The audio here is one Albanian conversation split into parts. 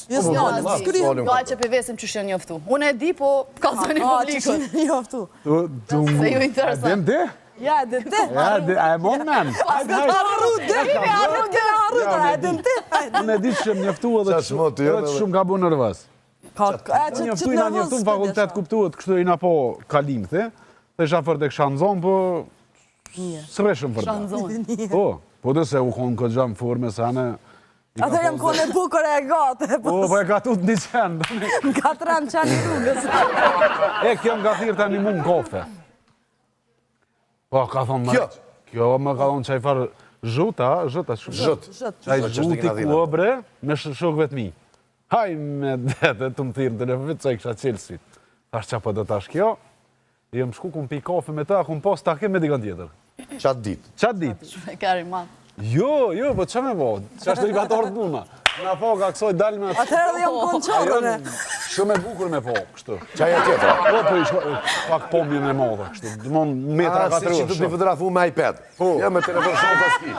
Ka që përvesim që shenë njoftu. Unë e di, po ka zoni publikut. Njoftu. Se ju interesant. Adem ti? Ja, adem ti. A e mon men? Unë e di që më njoftu edhe që shumë ka bu nërvës. Njoftu i na njoftu në fakultet kuptuhet kështu i na po kalim, the. Dhe shafër të këshanzon, po sëreshëm për ta. Po dhe se u konë këtë gjamë forme sa ne... Atër jam kone bukur e gate. Po e ka tut një qenë. Në 4 anë qani rrugës. E, kjo më ka thirë të një mund kofe. Po, ka thonë më... Kjo më ka thonë qaj farë zhuta, qaj zhuti ku obre me shokve të mi. Haj me dete të më thirë në telefon, që i kësha qelësit. Thash qa po do tash kjo, jem shku ku më pi kofe me ta, ku më pos ta ke me dikon tjetër. Qatë dit? Qatë dit? Shumë e kari matë. Jo, po që me po? Që është i ka të ordë nuna? Nga po, ka kësoj dalë me... Atëherë dhe jam konqorëne. Shumë e bukur me po, kështu. Qaj e tjetër? Po, për ishko, pak pomjën e modhe, kështu. Dëmon metra 4 Si që të t'i fotografu me iPad. Ja me telefon shumë të ski.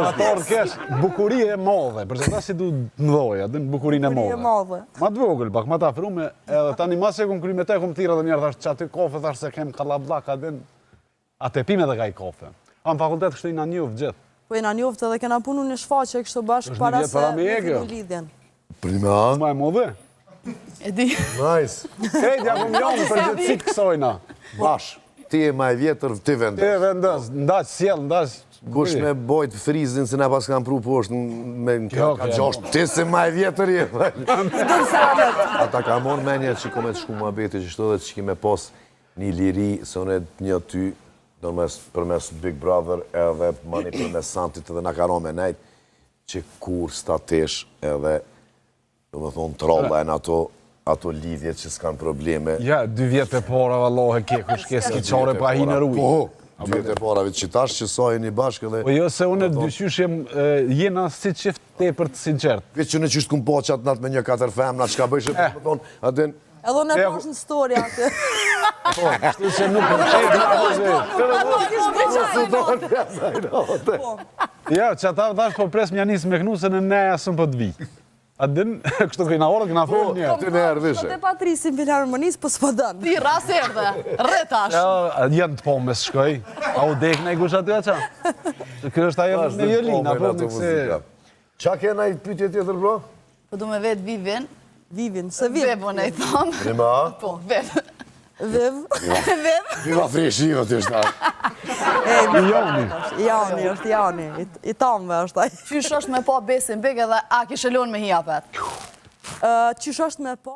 Ato orë kesh, bukurie e modhe, përse ta si du mdoja, dhe bukurin e modhe. Ma të vogël, pak, ma ta frume, edhe tani ma se kum kry me te, kum tira dhe njerë, thash që aty kofe, thash se kem kalablaka, dhe atë pime dhe ka i kofe. A në fakultet kështu i na njoftë gjithë. Po i na njoftë edhe kena punu një shfaqe kështu bashkë para se me fillu lidhjen. Prima. Ma e modhe? E di. Nice. Krejt, ja kom jonë për gjithësit kësojna. Bash, ti e ma e vjetër, ti vendas. Ti e vendas, ndash sjell, ndash... Kush me bojt frizin se ne pas kam pru poshtë me në ka gjosht. Ti se ma e vjetër je. Ata ka morë menje që kome të shku ma beti që shto dhe që kime pos një liri se unë e një ty përmes Big Brother edhe mani përmes Santit edhe na karon me nejt që kur statesh edhe do më thonë trolla e në ato lidhje që s'kan probleme. Ja, 2 vjetë e para vallohe ke kush ke skiqare pa hi në rujë. Po, 2 vjetë e para vitë qitash që sajë një bashkë edhe... Po jo se unë dyshyshim jena si qift te për të sinqert. Vjetë që në qështë këmë po qatë natë me një 4 femna që ka bëjshë të më thonë, adin... Edhe unë e pash në story atë. Po, kështu që nuk më qejtë. Ja, që ata dash po pres mja njësë me kënu se në ne asëm po të vi. A din, kështu këjna orë, këna fërë një. Të në ervishe. Po të patrisin filharmonisë, po s'po dënë. Ti rase erdhe, rretash. Jenë të pomes shkoj. A u dekne i kush aty a qa? Kjo është ajo me Jolina, po në këse... Qa kena i pytje tjetër, bro? Po du me vetë Vivin. Vivin, se Viv. Vevo në i thonë. Rima? Po, Vev. Viv. Vev. Viva freshio të ishta. Jani, është Jani. I tamve është aj. Qysh është me pa Besim Beg edhe a kishe lonë me hi apet? Qysh është me pa...